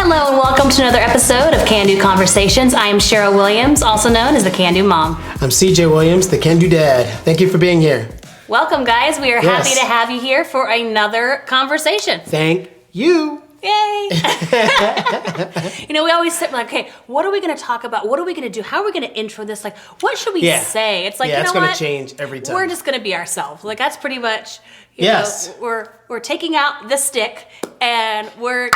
Hello and welcome to another episode of Can Do Conversations. I am Cheryl Williams, also known as the Can Do Mom. I'm CJ Williams, the Can Do Dad. Thank you for being here. Welcome, guys. We are happy to have you here for another conversation. Thank you. Yay! We always sit like, okay, what are we going to talk about? What are we going to do? How are we going to intro this? Like, what should we say? It's like, it's going to change every time. We're just going to be ourselves. Like, that's pretty much, yes. We're taking out the stick and we're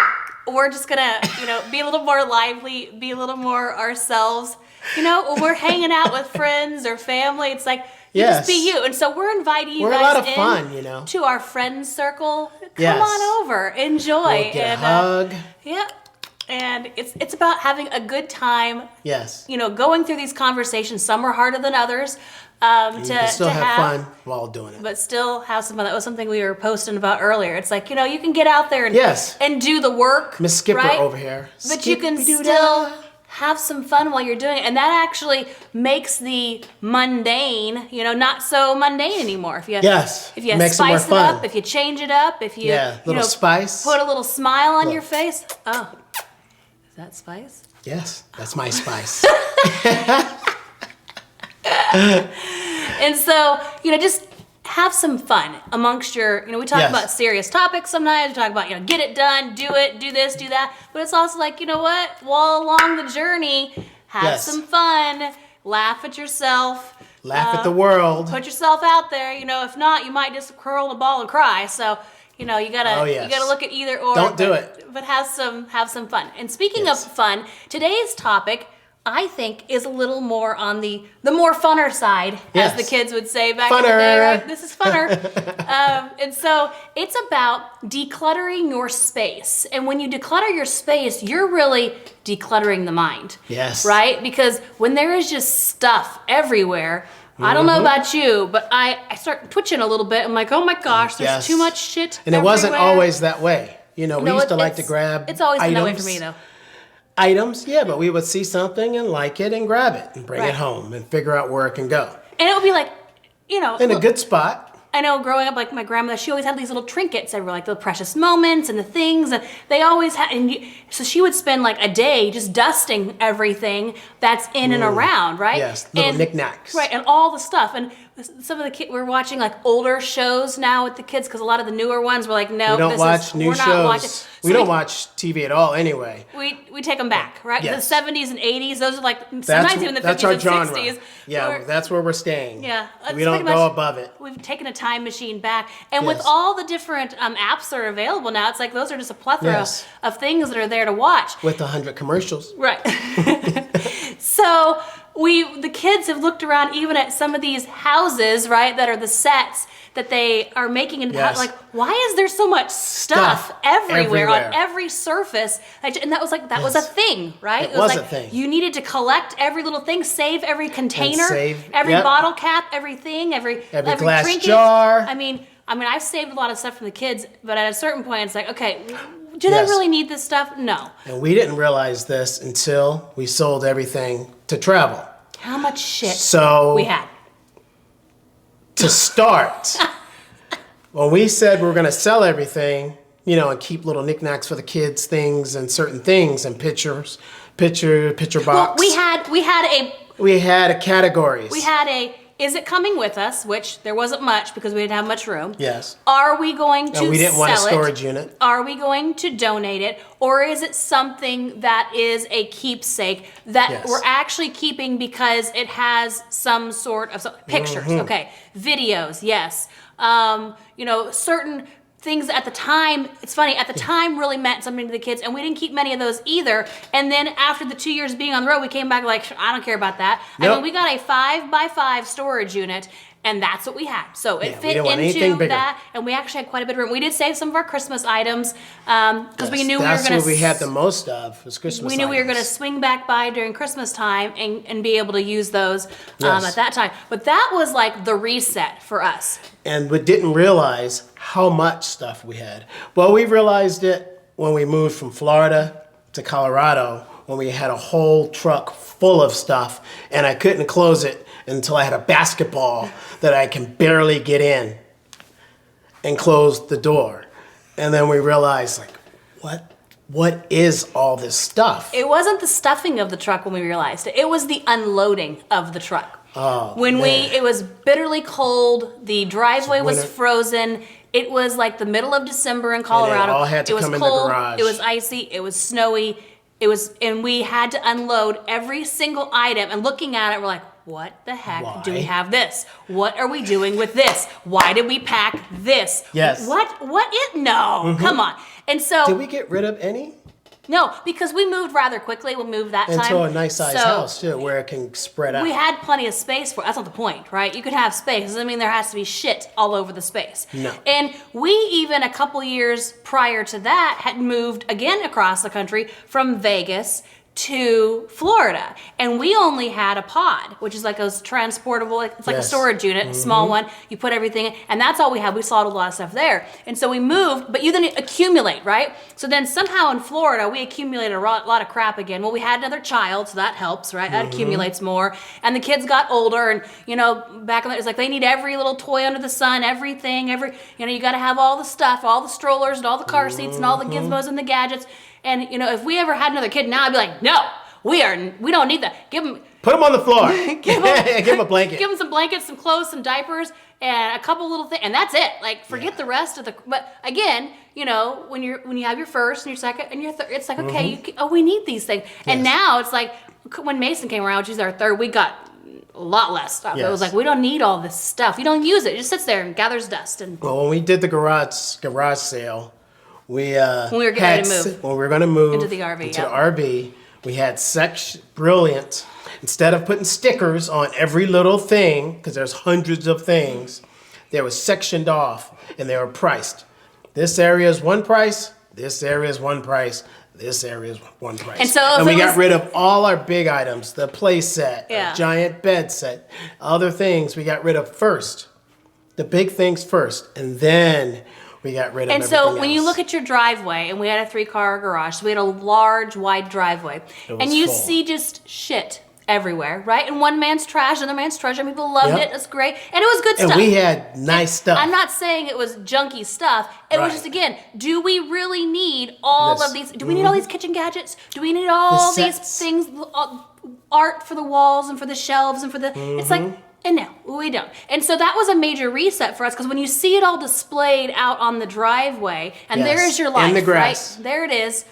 just going to, be a little more lively, be a little more ourselves. We're hanging out with friends or family. It's like, just be you. And so we're inviting you guys a lot of fun, to our friend circle. Come on over. Enjoy. We'll get a hug. And it's about having a good time. Yes. Going through these conversations. Some are harder than others. You can still have fun while doing it. But still have some fun. That was something we were posting about earlier. It's like, you can get out there and do the work. Miss Skipper right? over here. But you can still have some fun while you're doing it. And that actually makes the mundane, not so mundane anymore. If you spice it up, if you change it up, if you little spice. Put a little smile on your face. Oh, is that spice? Yes, that's my spice. And so, just have some fun amongst your, we talk about serious topics sometimes. We talk about, get it done, do it, do this, do that. But it's also like, while along the journey, have some fun, laugh at yourself. Laugh at the world. Put yourself out there. If not, you might just curl in a ball and cry. So, you gotta look at either or. Don't do it. But have some fun. And speaking of fun, today's topic, I think, is a little more on the more funner side, as the kids would say back in the day, right? This is funner. And so it's about decluttering your space. And when you declutter your space, you're really decluttering the mind. Yes. Right? Because when there is just stuff everywhere, I don't know about you, but I start twitching a little bit. I'm like, oh my gosh, there's too much shit And it everywhere. wasn't always that way. We used to like to grab It's always been items. that way for me, though. Items, but we would see something and like it and grab it and bring it home and figure out where it can go. And it would be like, in a good spot. I know growing up, like my grandmother, she always had these little trinkets everywhere, like the precious moments and the things, and they always had, so she would spend like a day just dusting everything that's in and around, right? Yes, little knickknacks. Right, and all the stuff. And some of the kids, we're watching like older shows now with the kids, because a lot of the newer ones were like, no, we don't watch new shows. We don't watch TV at all anyway. We take them back, right? Yes. The 70s and 80s, those are like, sometimes even the 50s and 60s. Yeah, that's where we're staying. Yeah. We don't go above it. We've taken a time machine back. And with all the different apps that are available now, it's like those are just a plethora of things that are there to watch. With 100 commercials. Right. So the kids have looked around even at some of these houses, right, that are the sets that they are making, and like, why is there so much stuff everywhere on every surface? And that was a thing, right? It was like a thing. You needed to collect every little thing, save every container, every bottle cap, everything, every glass trinket. jar. I mean, I've saved a lot of stuff from the kids, but at a certain point, it's like, okay, do they really need this stuff? No. And we didn't realize this until we sold everything to travel. How much shit we had. To start, when we said we were going to sell everything, and keep little knickknacks for the kids, things and certain things and picture box. Well, we had categories. We had is it coming with us? Which there wasn't much because we didn't have much room. Yes. Are we going to sell it? We didn't want a storage unit. Are we going to donate it? Or is it something that is a keepsake that we're actually keeping because it has some sort of pictures? Okay. Videos, yes. Certain things at the time, it's funny, at the time really meant something to the kids, and we didn't keep many of those either. And then after the 2 years being on the road, we came back like, I don't care about that. Nope. I mean, we got a 5x5 storage unit, and that's what we had. So it fit into that, and we actually had quite a bit of room. We did save some of our Christmas items because we knew we were going to... That's what we had the most of, was Christmas items. We knew we were going to swing back by during Christmas time and be able to use those at that time. But that was like the reset for us. And we didn't realize how much stuff we had. Well, we realized it when we moved from Florida to Colorado, when we had a whole truck full of stuff, and I couldn't close it until I had a basketball that I can barely get in and close the door. And then we realized, like, what is all this stuff? It wasn't the stuffing of the truck when we realized it. It was the unloading of the truck. Oh, when man. it was bitterly cold, the driveway was winter. frozen. It was like the middle of December in Colorado. all had to it was come in the cold, garage. it was icy, it was snowy. And we had to unload every single item. And looking at it, we're like, what the heck do we Why? have this? What are we doing with this? Why did we pack this? Yes. No, come on. And so, Did we get rid of any? no, because we moved rather quickly. We moved that time. Into a nice size So, house too, where it can spread out. we had plenty of space for it. That's not the point, right? You can have space. Doesn't mean there has to be shit all over the space. No. And we even a couple years prior to that had moved again across the country from Vegas to Florida. And we only had a pod, which is like those transportable, it's like a Yes. storage unit, a small one. You put everything in, and that's all we had. We saw a lot of stuff there. And so we moved, but you then accumulate, right? So then somehow in Florida, we accumulated a lot of crap again. Well, we had another child, so that helps, right? That accumulates more. And the kids got older, and back in the, it's like they need every little toy under the sun, everything, you got to have all the stuff, all the strollers and all the car seats and all the gizmos and the gadgets. And if we ever had another kid now, I'd be like, no, we don't need that. Put them on the floor. Give them a blanket. Give them some blankets, some clothes, some diapers, and a couple little things, and that's it. Like, forget the rest of the. But again, when you have your first and your second and your third, it's like, okay, we need these things. And now it's like when Mason came around, which is our third, we got a lot less stuff. It was Yes. like, we don't need all this stuff. You don't use it. It just sits there and gathers dust. And Well, when we did the garage sale, we when we were getting ready to move. When we were going to move Into the RV, into yep. the RV, we had brilliant. Instead of putting stickers on every little thing, because there's hundreds of things, they were sectioned off and they were priced. This area is one price. This area is one price. This area is one price. And so if we it got was- rid of all our big items, the play set, Yeah. a giant bed set, other things we got rid of first. The big things first, and then we got rid of And so everything when you else. look at your driveway, and we had a 3-car garage, so we had a large, wide driveway, It and was you full. see just shit everywhere, right? And one man's trash, another man's treasure. People loved Yep. it. It's great, and it was good and stuff. we had nice stuff. I'm not saying it was junky stuff. It was Right. just, again, do we really need all This- of these? Do we need all these kitchen gadgets? Do we need all these sets. things, art for the walls and for the shelves and for the? It's like, and no, we don't. And so that was a major reset for us, because when you see it all displayed out on the driveway, and there Yes, is your in life, the grass. right? There it is.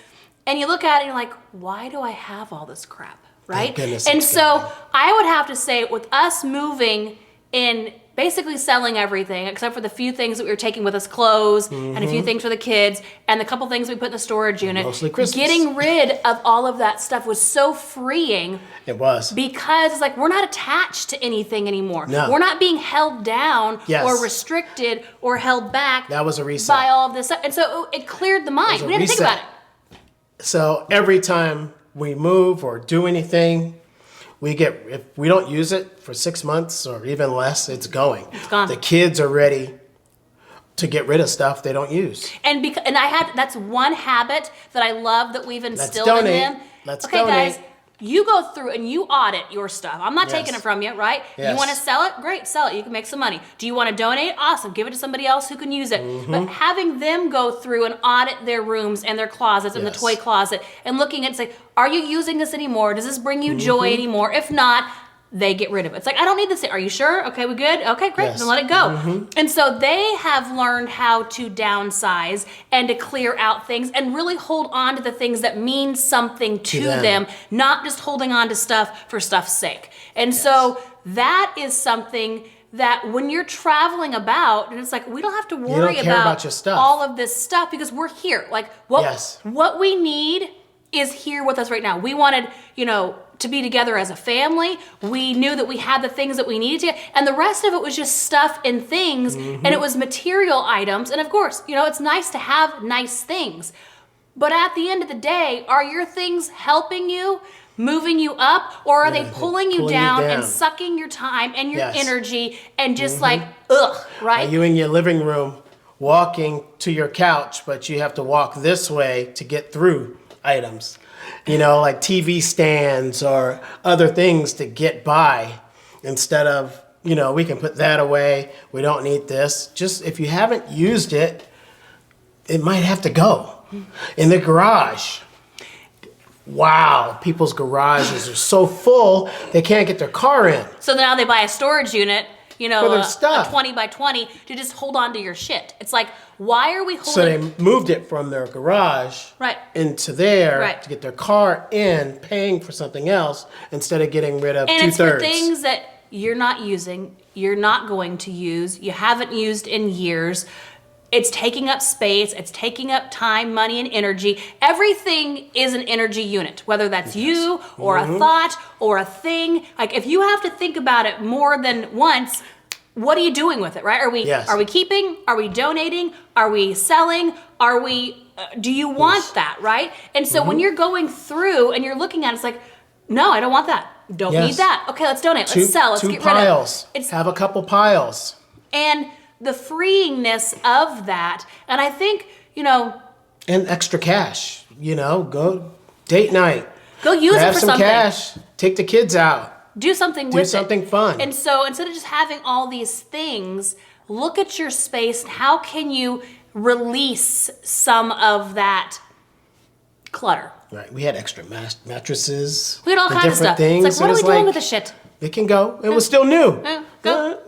And you look at it and you're like, why do I have all this crap? Right? goodness And it's so gone. I would have to say, with us moving in, basically selling everything except for the few things that we were taking with us, clothes and a few things for the kids and the couple things we put in the storage unit. Mostly Christmas. Getting rid of all of that stuff was so freeing, It was. because it's like we're not attached to anything anymore. No. We're not being held down Yes. or restricted or held back That was a reset. by all of this stuff. And so it cleared the mind. a We didn't think reset. about it. So every time we move or do anything, if we don't use it for 6 months or even less, it's going. It's gone. The kids are ready to get rid of stuff they don't use. And that's one habit that I love that we've instilled donate. in them. Let's okay, donate. guys, you go through and you audit your stuff. I'm not Yes. taking it from you, right? You Yes. want to sell it? Great, sell it. You can make some money. Do you want to donate? Awesome. Give it to somebody else who can use it. Mm-hmm. But having them go through and audit their rooms and their closets and the Yes. toy closet and looking and say, are you using this anymore? Does this bring you Mm-hmm. joy anymore? If not, they get rid of it. It's like, I don't need this. Are you sure? Okay, we good? Okay, great. Yes. Then let it go. And so they have learned how to downsize and to clear out things and really hold on to the things that mean something to them, not just holding on to stuff for stuff's sake. And so that is something that when you're traveling about, and it's like, we don't have to worry care about your stuff. all of this stuff because we're here. Like Yes. what we need is here with us right now. We wanted, to be together as a family. We knew that we had the things that we needed to, and the rest of it was just stuff and things, and it was material items. And of course, it's nice to have nice things. But at the end of the day, are your things helping you, moving you up, or are they pulling you down and sucking your time and your Yes. energy and just like, ugh, right? Are you in your living room walking to your couch, but you have to walk this way to get through items? Like TV stands or other things to get by, instead of, we can put that away. We don't need this. Just if you haven't used it, it might have to go. In the garage. Wow, people's garages are so full, they can't get their car in. So now they buy a storage unit, you know, For their a stuff. 20 by 20 to just hold on to your shit. It's like, why are we holding? So they moved it from their garage Right. into there Right. to get their car in, paying for something else instead of getting rid of And two-thirds. it's for things that you're not using, you're not going to use, you haven't used in years. It's taking up space, it's taking up time, money, and energy. Everything is an energy unit, whether that's you or a thought or a thing. Like if you have to think about it more than once, what are you doing with it, right? Are we keeping? Are we donating? Are we selling? Are we, do you want that, right? And so when you're going through and you're looking at it, it's like, no, I don't want that. Don't need that. Okay, let's donate, let's sell, let's get rid of it. Have a couple piles. And the freeingness of that, and I think, you know, and extra cash, you know, go date night. Go use it for some something. cash. Take the kids out. Do something with it. Do something fun. And so instead of just having all these things, look at your space. How can you release some of that clutter? Right. We had extra mattresses. We had all kinds of stuff. Things. It's like, what are we doing with the shit? It can go. It was still new. Go.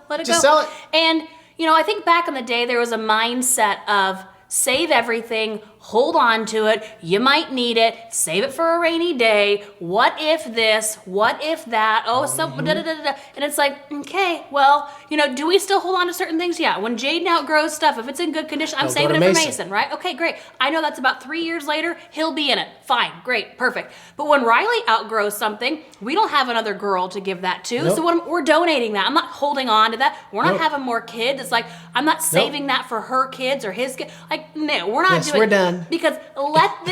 Let it Just go. sell it. And, you know, I think back in the day, there was a mindset of save everything, hold on to it, you might need it, save it for a rainy day, what if this, what if that, and it's like, okay, well, you know, do we still hold on to certain things? Yeah, when Jaden outgrows stuff, if it's in good condition, I'm saving it for Mason, right? Okay, great. I know that's about 3 years later, he'll be in it. Fine, great, perfect. But when Riley outgrows something, we don't have another girl to give that to, so we're donating that. I'm not holding on to that. We're not having more kids. It's like, I'm not saving that for her kids or his kids. Like, no, we're not doing it. We're done. Because let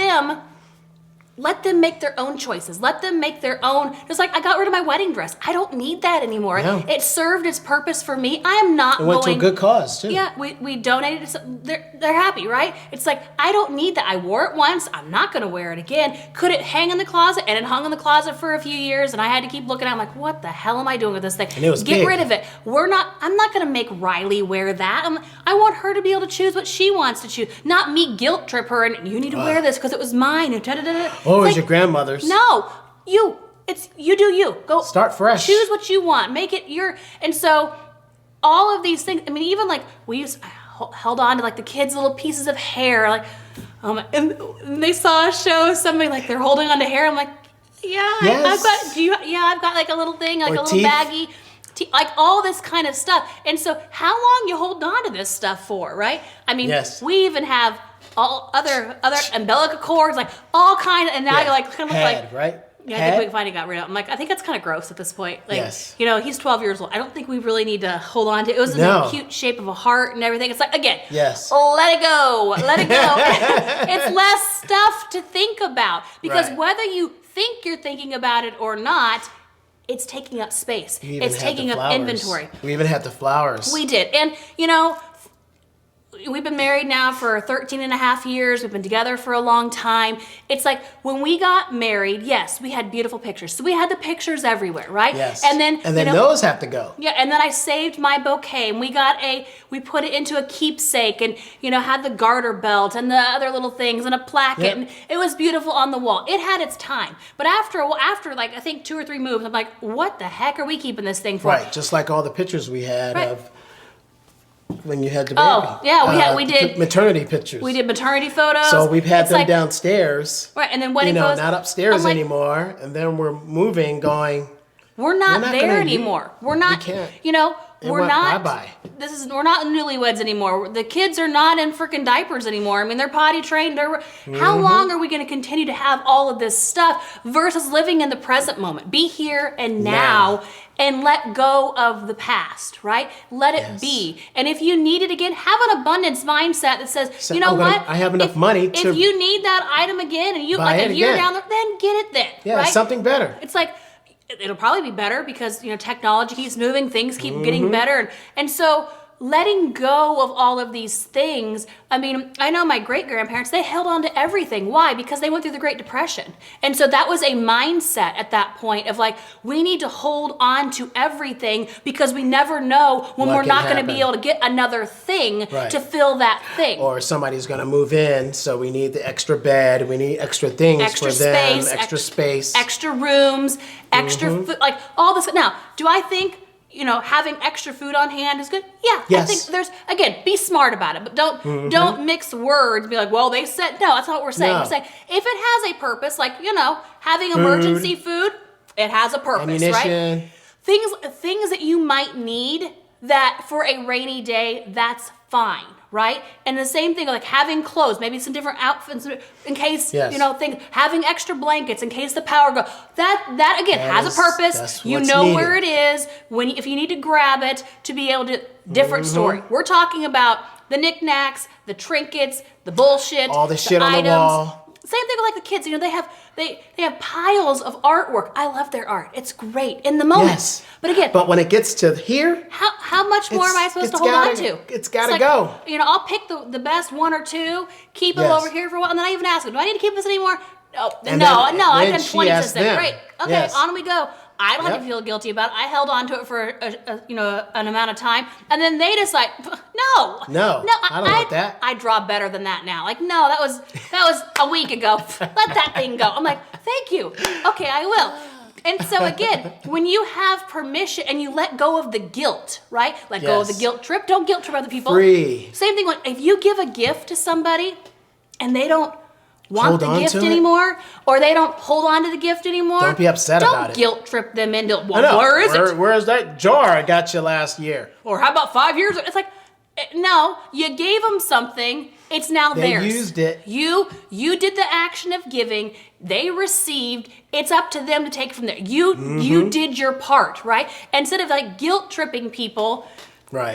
them make their own choices. Let them make their own. Just like I got rid of my wedding dress. I don't need that anymore. No. It served its purpose for me. I am not going. It went to a good cause too. Yeah, we donated it. They're happy, right? It's like I don't need that. I wore it once. I'm not going to wear it again. Could it hang in the closet? And it hung in the closet for a few years, and I had to keep looking at it. I'm like, what the hell am I doing with this thing? And it was Get big. rid of it. I'm not going to make Riley wear that. I want her to be able to choose what she wants to choose, not me guilt trip her and you need to wear this because it was mine. And or it was your grandmother's. No, you do you. Go start fresh. Choose what you want. Make it your. And so all of these things. I mean, even like I held on to like the kids' little pieces of hair. Like, and they saw a show. Somebody like they're holding on to hair. I'm like, yeah, yes. I've got like a little thing, like or a little teeth. baggie. Like all this kind of stuff. And so how long you hold on to this stuff for, right? I mean, we even have all other umbilical cords, like all kind of, and now you're like kind of like, right? Yeah, I think we finally got rid of it. I'm like, I think that's kind of gross at this point. Like, you know, he's 12 years old. I don't think we really need to hold on to it. It was in the cute shape of a heart and everything. It's like, again, let it go. Let it go. It's less stuff to think about because whether you think you're thinking about it or not, it's taking up space. It's taking up inventory. We even had the flowers. We did. And, you know, we've been married now for 13 and a half years. We've been together for a long time. It's like when we got married, yes, we had beautiful pictures. So we had the pictures everywhere, right? Yes. And then those have to go. Yeah, and then I saved my bouquet and we put it into a keepsake and, you know, had the garter belt and the other little things and a placket and it was beautiful on the wall. It had its time. But after like I think 2 or 3 moves, I'm like, what the heck are we keeping this thing for? Right, just like all the pictures we had of when you had the baby. Oh, yeah, we did maternity pictures. We did maternity photos. So we've had them downstairs. Right, and then wedding photos. Not upstairs anymore. And then we're moving, going. We're not there anymore. We're not. We can't. You know, we're not. Bye-bye. We're not newlyweds anymore. The kids are not in freaking diapers anymore. I mean, they're potty trained. How long are we going to continue to have all of this stuff versus living in the present moment? Be here and now. And let go of the past, right? Let it be. And if you need it again, have an abundance mindset that says, you know what? I have enough money to. If you need that item again, and you like a year down there, then get it then. Yeah, right? something better. It's like it'll probably be better because you know technology keeps moving, things keep getting better, and so letting go of all of these things. I mean, I know my great-grandparents, they held on to everything. Why? Because they went through the Great Depression. And so that was a mindset at that point of like, we need to hold on to everything because we never know when we're not going to be able to get another thing to fill that thing. Or somebody's going to move in, so we need the extra bed, we need extra things for them, extra space. Extra rooms, extra food, like all this. Now, do I think having extra food on hand is good? Yeah. Yes. I think there's, again, be smart about it, but don't mix words, be like, well, they said, no, that's not what we're saying. No. We're saying, if it has a purpose, like, having emergency food, it has a purpose, ammunition. right? Things that you might need that for a rainy day, that's fine, right? And the same thing, like having clothes, maybe some different outfits in case, having extra blankets in case the power goes. That again has a purpose. You know where it is if you need to grab it to be able to. Different story. We're talking about the knickknacks, the trinkets, the bullshit, all the shit on items. the wall. Same thing with like the kids. They have piles of artwork. I love their art. It's great in the moment. Yes. But again, when it gets to here, how much more am I supposed to hold on to? It's got to go. I'll pick the best one or two, keep them over here for a while, and then I even ask them, do I need to keep this anymore? No, I've done 20 since then. Great. Okay, on we go. I don't have to feel guilty about it. I held on to it for an amount of time, and then they decide, no, I don't want that. I draw better than that now. Like, no, that was a week ago. Let that thing go. I'm like, thank you. Okay, I will. And so again, when you have permission and you let go of the guilt, right? Let go of the guilt trip. Don't guilt trip other people. Free. Same thing if you give a gift to somebody and they don't want the gift anymore, or they don't hold on to the gift anymore. Don't be upset about it. Don't guilt trip them into, where is it? Where's that jar I got you last year? Or how about 5 years? It's like, no, you gave them something. It's now theirs. They used it. You did the action of giving. They received. It's up to them to take it from there. You did your part, right? Instead of like guilt tripping people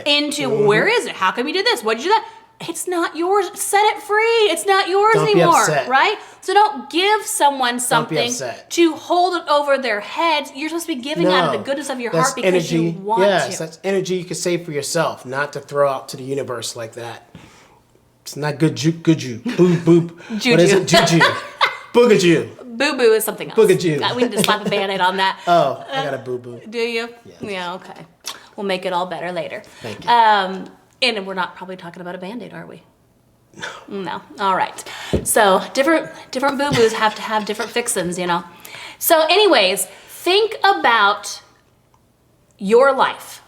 into where is it? How come you did this? What did you do that? It's not yours. Set it free. It's not yours anymore, right? So don't give someone something to hold it over their heads. You're supposed to be giving out of the goodness of your heart because you want to. Yes, that's energy you can save for yourself, not to throw out to the universe like that. It's not good juju. Boop, boop. Juju. What is it? Juju. Boogajoo. Boo-boo is something else. Boogajoo. We need to slap a Band-Aid on that. Oh, I got a boo-boo. Do you? Yes. Yeah, okay. We'll make it all better later. Thank you. And we're not probably talking about a Band-Aid, are we? No. All right. So different boo-boos have to have different fixins, So anyways, think about your life.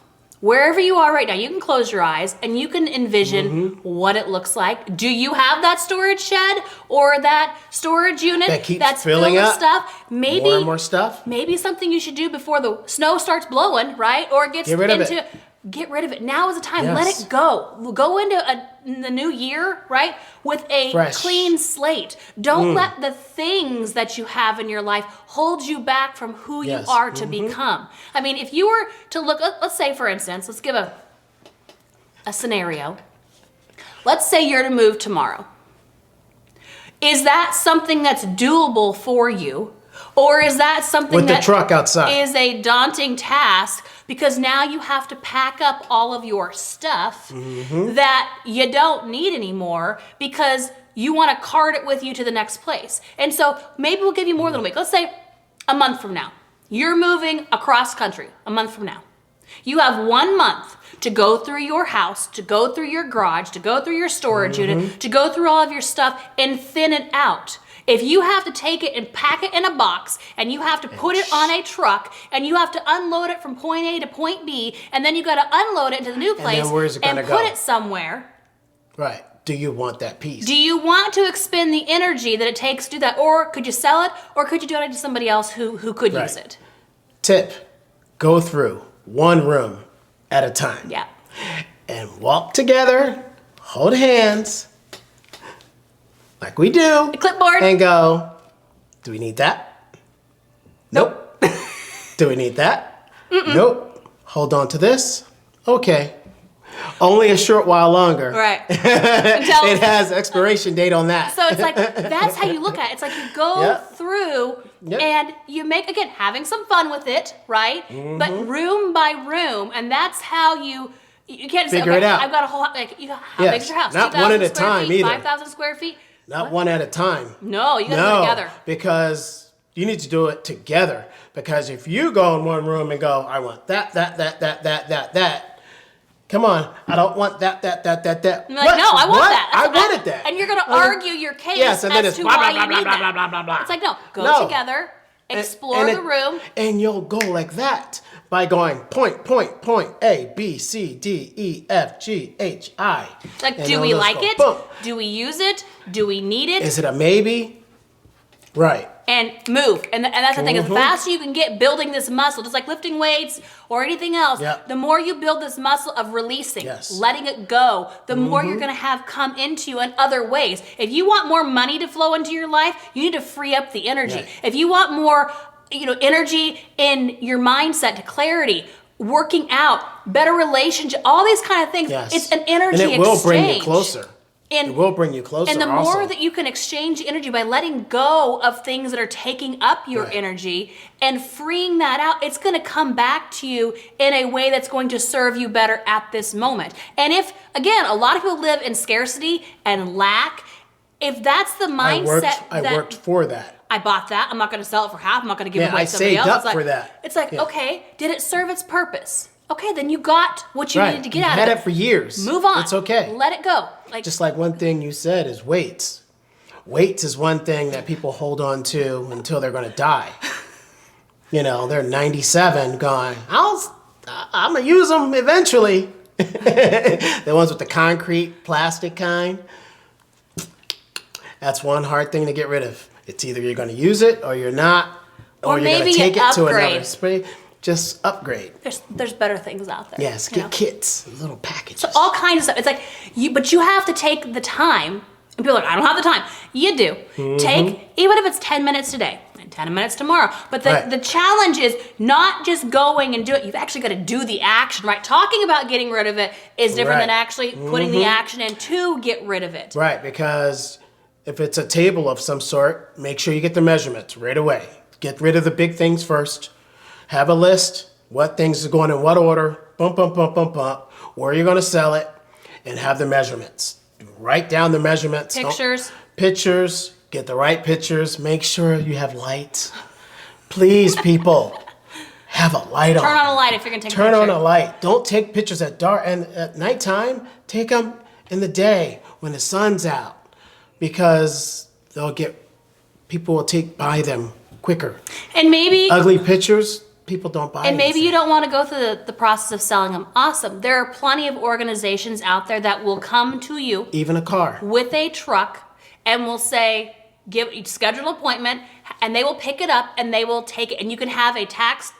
Wherever you are right now, you can close your eyes and you can envision what it looks like. Do you have that storage shed or that storage unit that keeps that's filling filled up? With stuff? Maybe more and more stuff. Maybe something you should do before the snow starts blowing, right? Or it gets Get rid of it. Get rid of it. Now is the time. Yes. Let it go. Go into the new year, right, with a clean slate. Don't let the things that you have in your life hold you back from who you are to become. I mean, if you were to look, let's say, for instance, let's give a scenario. Let's say you're to move tomorrow. Is that something that's doable for you? Or is that something with the truck outside is a daunting task because now you have to pack up all of your stuff that you don't need anymore because you want to cart it with you to the next place. And so maybe we'll give you more than a week. Let's say a month from now. You're moving across country a month from now. You have 1 month to go through your house, to go through your garage, to go through your storage unit, to go through all of your stuff and thin it out. If you have to take it and pack it in a box and you have to put it on a truck and you have to unload it from point A to point B and then you got to unload it into the new place and put it somewhere. Right. Do you want that piece? Do you want to expend the energy that it takes to do that? Or could you sell it? Or could you donate it to somebody else who could use it? Tip, go through one room at a time. Yeah. And walk together, hold hands, like we do. A clipboard. And go, do we need that? Nope. Do we need that? Nope. Hold on to this. Okay. Only a short while longer. Right. It has expiration date on that. So it's like, that's how you look at it. It's like you go through and you make, again, having some fun with it, right? But room by room. And that's how you You can't just Figure say, it okay, out. I've got a whole, like, how Yes. big's your house? Not 2,000 one at a square time feet, either. 5,000 square feet? Not What? one at a time. No, you gotta go together. Because you need to do it together. Because if you go in one room and go, I want that. Come on, I don't want that. You're like, no, I want that. I wanted that. And you're gonna argue your case Yes, and then as it's to blah, why blah, you blah, need blah, that. blah, blah, blah. It's like, no, go No. together, explore And the room. And you'll go like that by going point, A, B, C, D, E, F, G, H, I. Like, And do then we they'll like go, it? boom. Do we use it? Do we need it? Is it a maybe? Right. And move. And that's the thing. As Mhm. fast as you can get building this muscle, just like lifting weights or anything else, Yep. the more you build this muscle of releasing, Yes. letting it go, the more you're going to have come into you in other ways. If you want more money to flow into your life, you need to free up the energy. Right. If you want more, energy in your mindset to clarity, working out, better relationship, all these kind of things, Yes. it's an energy And it will bring you exchange. closer. It will bring you closer. And the also. more that you can exchange energy by letting go of things that are taking up your Right. energy and freeing that out, it's going to come back to you in a way that's going to serve you better at this moment. And if, again, a lot of people live in scarcity and lack, if that's the mindset I worked for that. I bought that, I'm not going to sell it for half, I'm not going to give it Yeah, away I to somebody saved else. up It's like, for that. It's like, Yeah. okay, did it serve its purpose? Okay, then you got what you Right. needed to get You've out had of it for years. Move on. It's okay. Let it go. Like, Just like one thing you said is weights. Weights is one thing that people hold on to until they're going to die. They're 97 going, I'm going to use them eventually. The ones with the concrete, plastic kind. That's one hard thing to get rid of. It's either you're going to use it or you're not. Or you're going maybe to take you it to upgrade. another spray. Just upgrade. there's better things out there. Yes, you get know? kits, little packages. All kinds of stuff. It's like but you have to take the time. And people are like, I don't have the time. You do. Take, even if it's 10 minutes today and 10 minutes tomorrow. But Right. the challenge is not just going and do it. You've actually got to do the action, right? Talking about getting rid of it is different Right. than actually putting the action in to get rid of it. Right, because if it's a table of some sort, make sure you get the measurements right away. Get rid of the big things first. Have a list, what things are going in what order, bump, where you're going to sell it, and have the measurements. Write down the measurements. Pictures, get the right pictures. Make sure you have lights. Please, people, have a light on. Turn on a light if you're going to take a Turn picture. on a light. Don't take pictures at dark and at nighttime. Take them in the day when the sun's out, because people will buy them quicker. And maybe Ugly pictures, people don't buy. And maybe anything. you don't want to go through the process of selling them. Awesome. There are plenty of organizations out there that will come to you Even a car. with a truck and will say, schedule an appointment, and they will pick it up and they will take it. And you can have a tax,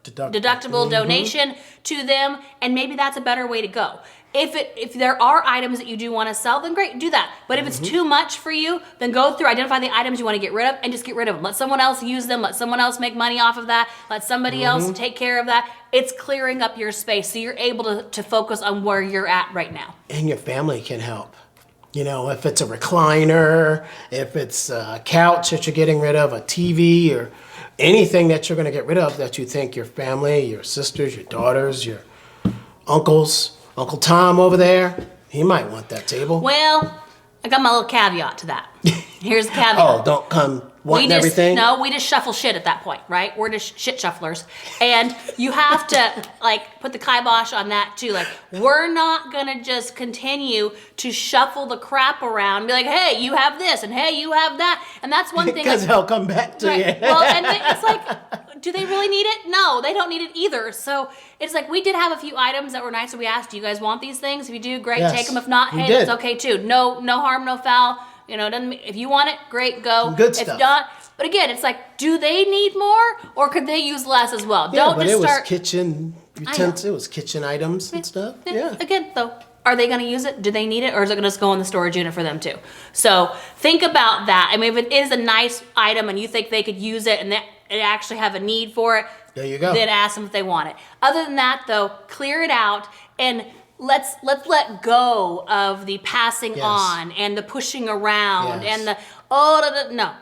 deductible donation to them, and maybe that's a better way to go. If there are items that you do want to sell, then great, do that. But if it's too much for you, then go through, identify the items you want to get rid of, and just get rid of them. Let someone else use them. Let someone else make money off of that. Let somebody else take care of that. It's clearing up your space, so you're able to focus on where you're at right now. And your family can help. If it's a recliner, if it's a couch that you're getting rid of, a TV, or anything that you're going to get rid of that you think your family, your sisters, your daughters, your uncles, Uncle Tom over there, he might want that table. Well, I got my little caveat to that. Here's the caveat. Oh, don't come wanting everything? No, we just shuffle shit at that point, right? We're just shit shufflers. And you have to, put the kibosh on that, too. We're not going to just continue to shuffle the crap around and be like, hey, you have this, and hey, you have that. And that's one thing. Because they'll come back to you. Well, and it's like, do they really need it? No, they don't need it either. So it's like, we did have a few items that were nice, and we asked, do you guys want these things? If you do, great, Yes, take them. If not, we hey, did. it's okay, too. No harm, no foul. If you want it, great, go. Some good If stuff. not, but again, it's like, do they need more, or could they use less as well? Yeah, Don't but just it start. was kitchen utensils, it was kitchen items and stuff. Yeah. Again, though, are they going to use it? Do they need it, or is it going to just go in the storage unit for them too? So think about that. I mean, if it is a nice item and you think they could use it and they actually have a need for it, There you go. then ask them if they want it. Other than that, though, clear it out and let's let go of the passing Yes. on and the pushing around Yes. and the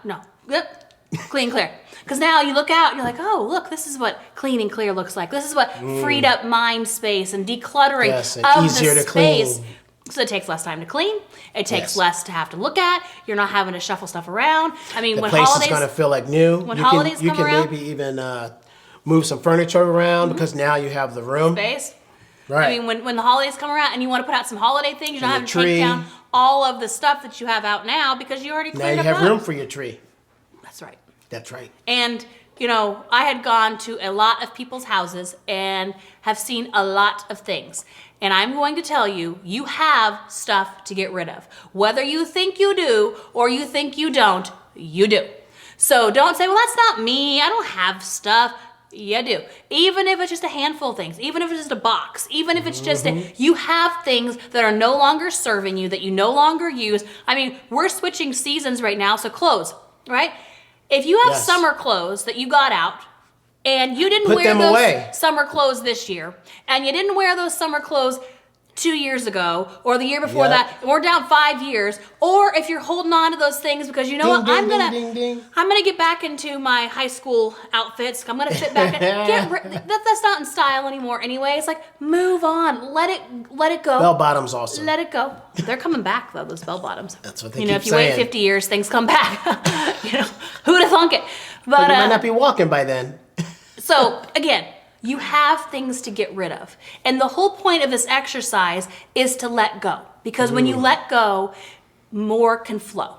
no. Yep. Clean and clear. Because now you look out and you're like, oh, look, this is what clean and clear looks like. This is what freed up mind space and decluttering and of easier the to space. clean. So it takes less time to clean. It takes less to have to look at. You're not having to shuffle stuff around. I mean, The when place holidays is going to feel like new. when you holidays can, you come can around- maybe even move some furniture around because now you have the room. space. Right. I mean, when the holidays come around and you want to put out some holiday things, you're not And having the to take tree. down all of the stuff that you have out now because you already Now cleared you up have those. room for your tree. That's right. That's right. And, you know, I had gone to a lot of people's houses and have seen a lot of things. And I'm going to tell you, you have stuff to get rid of. Whether you think you do or you think you don't, you do. So don't say, well, that's not me. I don't have stuff. You do. Even if it's just a handful of things, even if it's just a box, even if it's just, you have things that are no longer serving you, that you no longer use. I mean, we're switching seasons right now, so clothes, right? If you have summer clothes that you got out and you didn't Put wear them those away. summer clothes this year and you didn't wear those summer clothes 2 years ago or the year before that, and we're down 5 years, or if you're holding on to those things because you know what, I'm gonna get back into my high school outfits. I'm gonna fit back in. That's not in style anymore anyway. It's like, move on. Let it go. Bell bottoms also. Let it go. They're coming back though, those bell bottoms. That's what they You know, keep if you wait saying. 50 years, things come back. You know, who'd have thunk it? But you might not be walking by then. So again, you have things to get rid of. And the whole point of this exercise is to let go. Because when you let go, more can flow.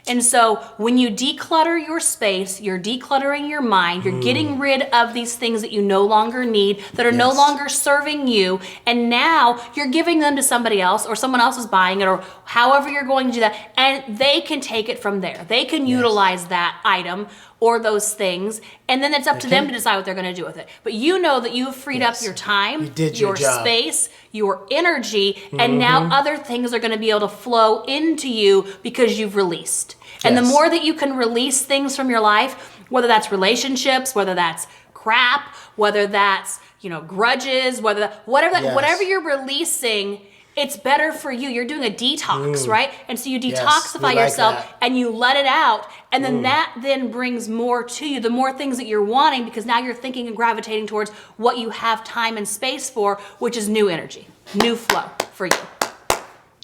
And so when you declutter your space, you're decluttering your mind, you're getting rid of these things that you no longer need, that are no longer serving you, and now you're giving them to somebody else, or someone else is buying it, or however you're going to do that, and they can take it from there. They can utilize that item or those things, and then it's up to them to decide what they're going to do with it. But you know that you've freed up your time, You did your job. space, your energy, and now other things are going to be able to flow into you because you've released. And the more that you can release things from your life, whether that's relationships, whether that's crap, whether that's, you know, grudges, whatever you're releasing, it's better for you. You're doing a detox, right? And so you detoxify yourself and you let it out. And then that then brings more to you, the more things that you're wanting, because now you're thinking and gravitating towards what you have time and space for, which is new energy, new flow for you.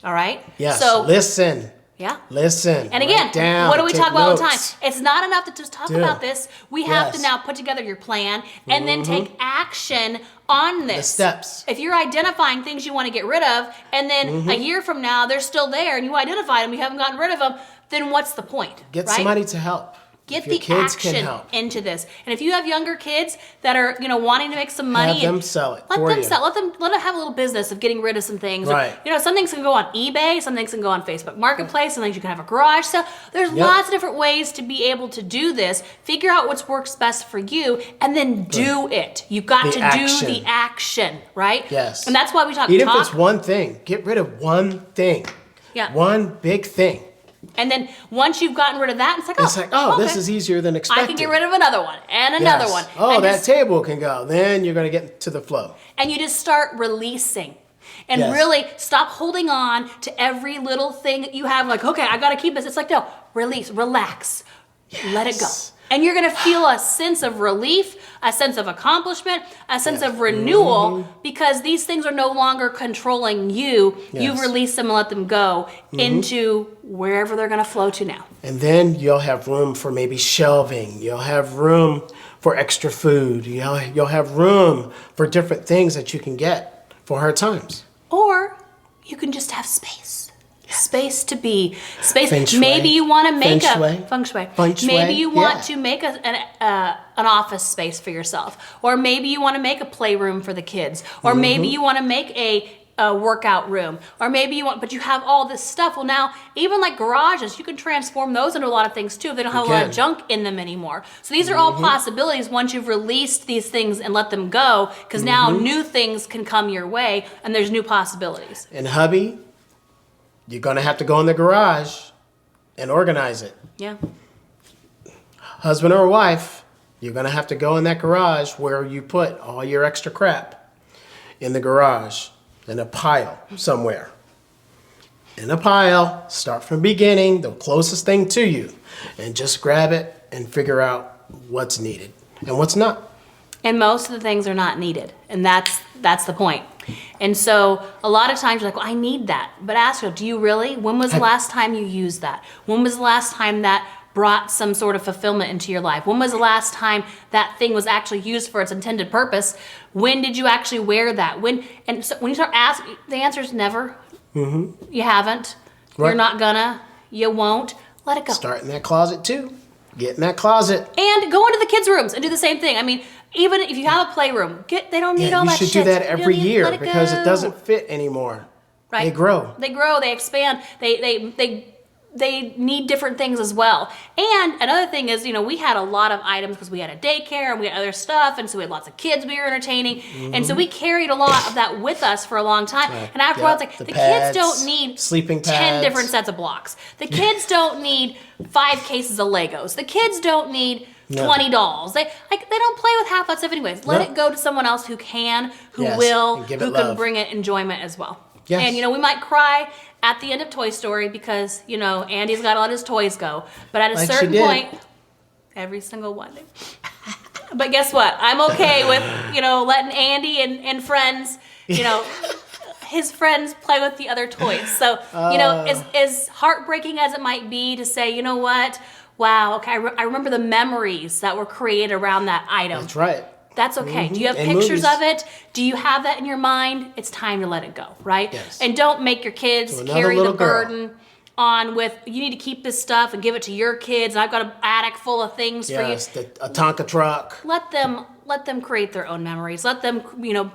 All right? Yes. So Listen. yeah. Listen. And again, write down, what do we take talk about all the time? notes. It's not enough to just talk about this. We have to Yes. now put together your plan and then take action on this. The steps. If you're identifying things you want to get rid of, and then a year from now they're still there and you identified them, you haven't gotten rid of them, then what's the point? Get right? somebody to help. Get If your the kids can action help. into this. And if you have younger kids that are, you know, wanting to make some money, Have them sell it let for them you. sell. Let them have a little business of getting rid of some things. Right. Or, you know, some things can go on eBay, some things can go on Facebook Marketplace, some things you can have a garage sale. There's lots of different ways to be able to do this. Figure out what works best for you, and then do it. You've got to do the action, right? Yes. And that's why we talk. Even if it's one thing, get rid of one thing. Yeah. One big thing. And then once you've gotten rid of that, it's like, this okay. is easier than expected. I can get rid of another one and another one. Oh, and that table can go. Then you're going to get to the flow. And you just start releasing. And really stop holding on to every little thing that you have. Like, okay, I got to keep this. It's like, no, release, relax, let it go. And you're going to feel a sense of relief, a sense of accomplishment, a sense of renewal, because these things are no longer controlling you. You've released them and let them go into wherever they're going to flow to now. And then you'll have room for maybe shelving. You'll have room for extra food. You'll have room for different things that you can get for hard times. Or you can just have space. Space to be. Space. Feng shui. Maybe you want to make Feng shui. Feng shui. Maybe you want to make an office space for yourself. Or maybe you want to make a playroom for the kids. Or maybe you want to make a workout room. Or maybe but you have all this stuff. Well, now, even like garages, you can transform those into a lot of things too if they don't have a lot of junk in them anymore. So these are all possibilities once you've released these things and let them go, because now new things can come your way and there's new possibilities. And hubby, you're going to have to go in the garage and organize it. Yeah. Husband or wife, you're going to have to go in that garage where you put all your extra crap in the garage in a pile somewhere. In a pile, start from the beginning, the closest thing to you, and just grab it and figure out what's needed and what's not. And most of the things are not needed. And that's the point. And so a lot of times you're like, well, I need that. But ask yourself, do you really? When was the last time you used that? When was the last time that brought some sort of fulfillment into your life? When was the last time that thing was actually used for its intended purpose? When did you actually wear that? And so when you start asking, the answer is never. Mm-hmm. You haven't. Right. You're not gonna. You won't. Let it go. Start in that closet too. Get in that closet. And go into the kids' rooms and do the same thing. I mean, even if you have a playroom, they don't need all that shit. You should do that every year because it doesn't fit anymore. Right. They grow. They grow. They expand. They need different things as well. And another thing is, we had a lot of items because we had a daycare and we had other stuff, and so we had lots of kids we were entertaining, and so we carried a lot of that with us for a long time. Right. And after a while, it's like the kids don't need sleeping pads, 10 different sets of blocks. The kids don't need 5 cases of Legos. The kids don't need 20 dolls. They don't play with half that stuff anyways. Let it go to someone else who can, who will, who can bring it enjoyment as well. Yes. And we might cry at the end of Toy Story because Andy's got to let his toys go. But at a certain point, every single one. But guess what? I'm okay with letting Andy and friends, his friends play with the other toys. So as heartbreaking as it might be to say, you know what? Wow, okay, I remember the memories that were created around that item. That's right. That's okay. Mm-hmm. Do you have pictures of it? Do you have that in your mind? It's time to let it go, right? Yes. And don't make your kids carry the burden on with, you need to keep this stuff and give it to your kids. And I've got an attic full of things for you. Yes, a Tonka truck. Let them create their own memories. Let them,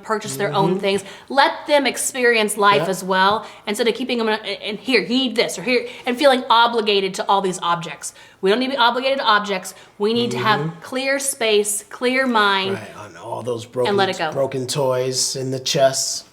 purchase their own things. Let them experience life as well, instead of keeping them and here, you need this, or here, and feeling obligated to all these objects. We don't need to be obligated to objects. We need to have clear space, clear mind. Right, on all those and let it go. Broken toys in the chests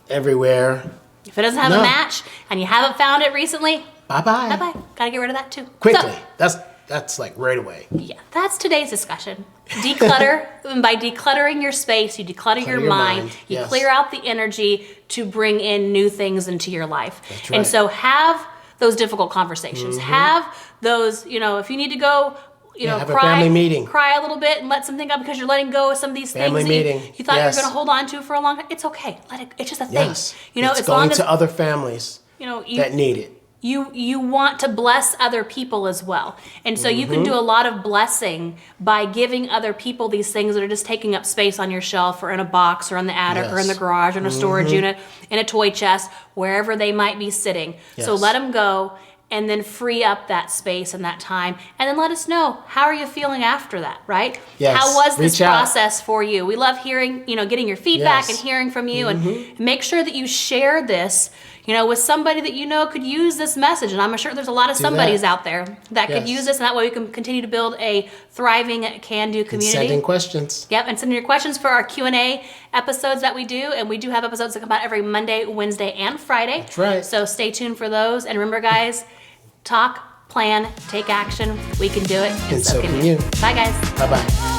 everywhere. If it doesn't have a match and you haven't found it recently, bye-bye. Bye-bye. Gotta get rid of that too. Quickly. That's like right away. Yeah, that's today's discussion. Declutter. By decluttering your space, you declutter your mind. You clear out the energy to bring in new things into your life. That's right. And so have those difficult conversations. Have those, if you need to go, have cry, a family meeting. Cry a little bit and let something out because you're letting go of some of these family things meeting. You thought you were going to hold on to for a long time. It's okay. Let it. It's just a thing. Yes. It's as going long as, to other families that need it. You want to bless other people as well. And so you can do a lot of blessing by giving other people these things that are just taking up space on your shelf or in a box or in the attic or in the garage or in a storage unit, in a toy chest, wherever they might be sitting. Yes. So let them go and then free up that space and that time. And then let us know, how are you feeling after that, right? Yes. How was this process for you? We love hearing, getting your feedback and hearing from you. And make sure that you share this with somebody that could use this message. And I'm sure there's a lot of somebodies out there that could use this, and that way we can continue to build a thriving can-do community. And sending questions. Yep, and sending your questions for our Q&A episodes that we do. And we do have episodes that come out every Monday, Wednesday, and Friday. That's right. So stay tuned for those. And remember, guys, talk, plan, take action. We can do it, and so can you. Bye, guys. Bye-bye.